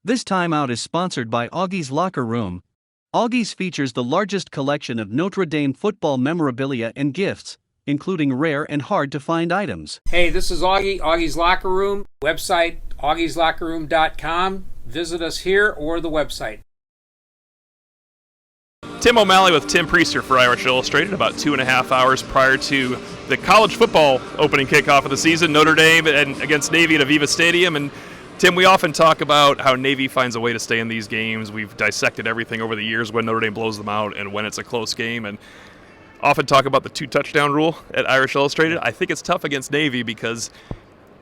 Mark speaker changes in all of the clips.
Speaker 1: This timeout is sponsored by Augie's Locker Room. Augie's features the largest collection of Notre Dame football memorabilia and gifts, including rare and hard-to-find items.
Speaker 2: Hey, this is Augie, Augie's Locker Room. Website, augieslockerroom.com. Visit us here or the website.
Speaker 3: Tim O'Malley with Tim Priester for Irish Illustrated about 2.5 hours prior to the college football opening kickoff of the season, Notre Dame and against Navy at Aviva Stadium. And Tim, we often talk about how Navy finds a way to stay in these games. We've dissected everything over the years when Notre Dame blows them out and when it's a close game, and often talk about the 2-touchdown rule at Irish Illustrated. I think it's tough against Navy because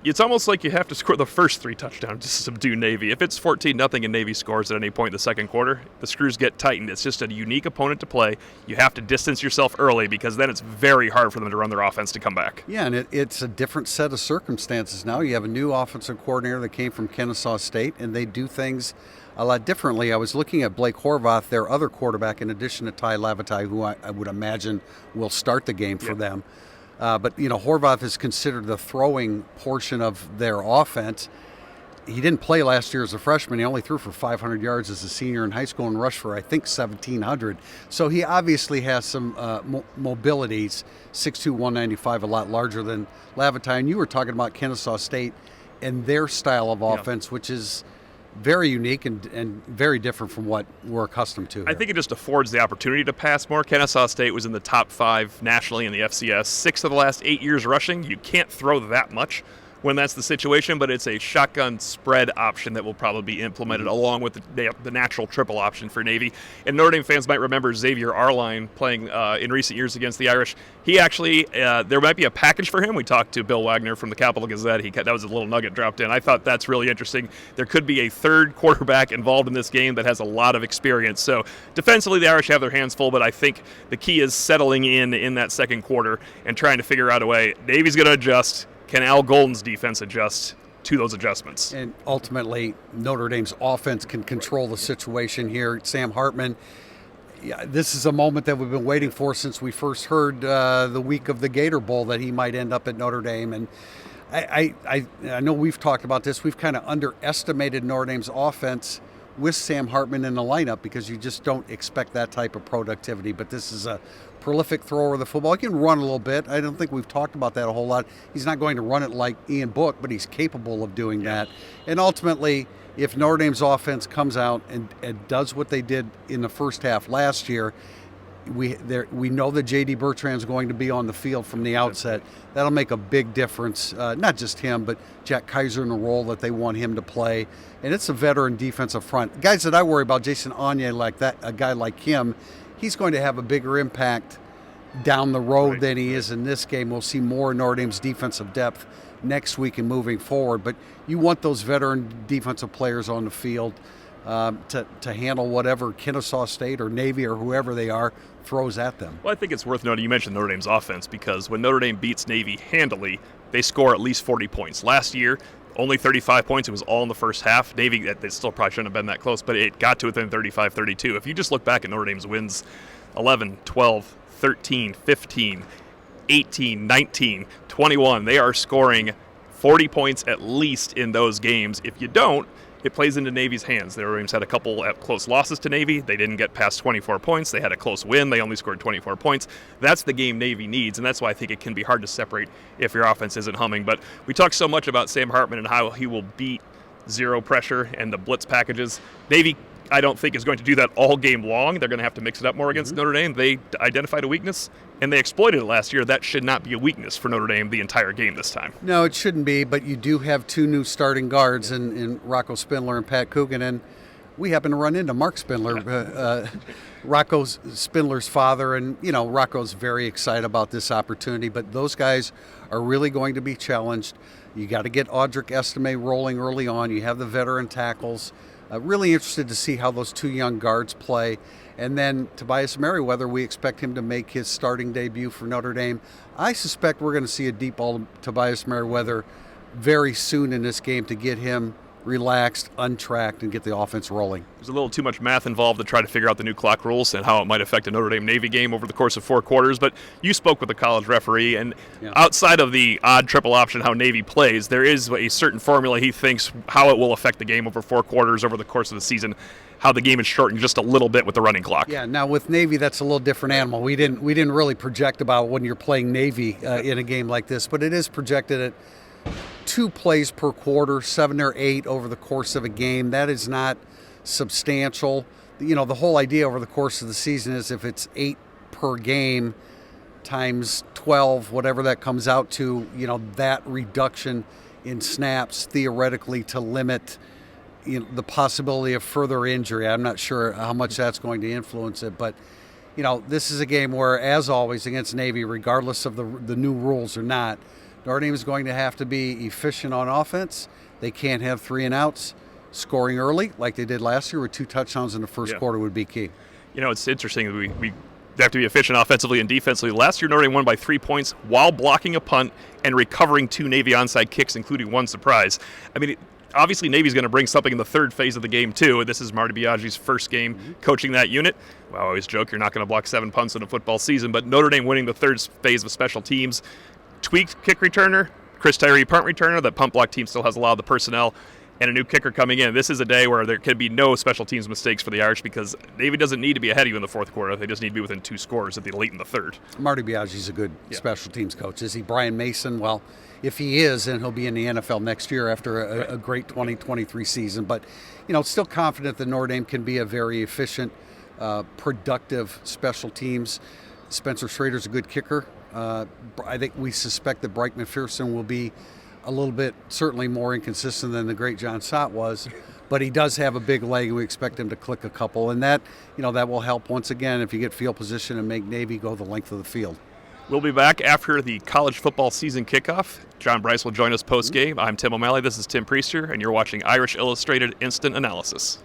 Speaker 3: it's almost like you have to score the first 3 touchdowns to subdue Navy. If it's 14-0 and Navy scores at any point in the second quarter, the screws get tightened. It's just a unique opponent to play. You have to distance yourself early because then it's very hard for them to run their offense to come back.
Speaker 4: Yeah, and it's a different set of circumstances now. You have a new offensive coordinator that came from Kennesaw State, and they do things a lot differently. I was looking at Blake Horvath, their other quarterback, in addition to Ty Lavatai, who I would imagine will start the game for them. But, Horvath is considered the throwing portion of their offense. He didn't play last year as a freshman. He only threw for 500 yards as a senior in high school and rushed for, I think, 1,700. So he obviously has some mobilities, 6'2", 195, a lot larger than Lavatai. And you were talking about Kennesaw State and their style of offense, which is very unique and very different from what we're accustomed to here.
Speaker 3: I think it just affords the opportunity to pass more. Kennesaw State was in the top 5 nationally in the FCS. 6 of the last 8 years rushing. You can't throw that much when that's the situation, but it's a shotgun spread option that will probably be implemented along with the natural triple option for Navy. And Notre Dame fans might remember Xavier Arline playing in recent years against the Irish. He actually, there might be a package for him. We talked to Bill Wagner from the Capital Gazette. That was a little nugget dropped in. I thought that's really interesting. There could be a third quarterback involved in this game that has a lot of experience. So defensively, the Irish have their hands full, but I think the key is settling in that second quarter and trying to figure out a way. Navy's going to adjust. Can Al Golden's defense adjust to those adjustments?
Speaker 4: And ultimately, Notre Dame's offense can control the situation here. Sam Hartman, this is a moment that we've been waiting for since we first heard the week of the Gator Bowl that he might end up at Notre Dame. And I know we've talked about this. We've kind of underestimated Notre Dame's offense with Sam Hartman in the lineup because you just don't expect that type of productivity. But this is a prolific thrower of the football. He can run a little bit. I don't think we've talked about that a whole lot. He's not going to run it like Ian Book, but he's capable of doing that. And ultimately, if Notre Dame's offense comes out and does what they did in the first half last year, we know that J.D. Bertrand's going to be on the field from the outset. That'll make a big difference, not just him, but Jack Kaiser in the role that they want him to play. And it's a veteran defensive front. Guys that I worry about, Jason Anya, like that, a guy like him, he's going to have a bigger impact down the road than he is in this game. We'll see more Notre Dame's defensive depth next week and moving forward. But you want those veteran defensive players on the field to handle whatever Kennesaw State or Navy or whoever they are throws at them.
Speaker 3: Well, I think it's worth noting you mentioned Notre Dame's offense because when Notre Dame beats Navy handily, they score at least 40 points. Last year, only 35 points. It was all in the first half. Navy, they still probably shouldn't have been that close, but it got to within 35-32. If you just look back at Notre Dame's wins, 11, 12, 13, 15, 18, 19, 21, they are scoring 40 points at least in those games. If you don't, it plays into Navy's hands. Notre Dame's had a couple close losses to Navy. They didn't get past 24 points. They had a close win. They only scored 24 points. That's the game Navy needs, and that's why I think it can be hard to separate if your offense isn't humming. But we talked so much about Sam Hartman and how he will beat zero pressure and the blitz packages. Navy, I don't think, is going to do that all game long. They're going to have to mix it up more against Notre Dame. They identified a weakness, and they exploited it last year. That should not be a weakness for Notre Dame the entire game this time.
Speaker 4: No, it shouldn't be, but you do have 2 new starting guards in Rocco Spindler and Pat Coogan, and we happen to run into Mark Spindler, Rocco Spindler's father, and, Rocco's very excited about this opportunity, but those guys are really going to be challenged. You got to get Audric Estime rolling early on. You have the veteran tackles. Really interested to see how those 2 young guards play. And then Tobias Merriweather, we expect him to make his starting debut for Notre Dame. I suspect we're going to see a deep ball to Tobias Merriweather very soon in this game to get him relaxed, untracked, and get the offense rolling.
Speaker 3: There's a little too much math involved to try to figure out the new clock rules and how it might affect a Notre Dame Navy game over the course of 4 quarters. But you spoke with the college referee, and outside of the odd triple option how Navy plays, there is a certain formula he thinks how it will affect the game over 4 quarters over the course of the season, how the game is shortened just a little bit with the running clock.
Speaker 4: Yeah, now with Navy, that's a little different animal. We didn't really project about when you're playing Navy in a game like this, but it is projected at 2 plays per quarter, 7 or 8 over the course of a game. That is not substantial. The whole idea over the course of the season is if it's 8 per game times 12, whatever that comes out to, that reduction in snaps theoretically to limit the possibility of further injury. I'm not sure how much that's going to influence it, but this is a game where, as always, against Navy, regardless of the new rules or not, Notre Dame is going to have to be efficient on offense. They can't have 3 and outs. Scoring early, like they did last year with 2 touchdowns in the first quarter, would be key.
Speaker 3: It's interesting that we have to be efficient offensively and defensively. Last year, Notre Dame won by 3 points while blocking a punt and recovering 2 Navy onside kicks, including 1 surprise. Obviously, Navy's going to bring something in the third phase of the game, too. This is Marty Biagi's first game coaching that unit. Well, I always joke you're not going to block 7 punts in a football season, but Notre Dame winning the third phase of special teams, tweaked kick returner, Chris Tyree punt returner. That punt block team still has a lot of the personnel, and a new kicker coming in. This is a day where there could be no special teams mistakes for the Irish because Navy doesn't need to be ahead of you in the fourth quarter. They just need to be within 2 scores at the late in the third.
Speaker 4: Marty Biagi's a good special teams coach. Is he Brian Mason? Well, if he is, then he'll be in the NFL next year after a great 2023 season. But, still confident that Notre Dame can be a very efficient, productive special teams. Spencer Schrader's a good kicker. I think we suspect that Bryke McPherson will be a little bit certainly more inconsistent than the great John Stott was, but he does have a big leg, and we expect him to click a couple, and that that will help once again if you get field position and make Navy go the length of the field.
Speaker 3: We'll be back after the college football season kickoff. John Bryce will join us post-game. I'm Tim O'Malley. This is Tim Priester, and you're watching Irish Illustrated Instant Analysis.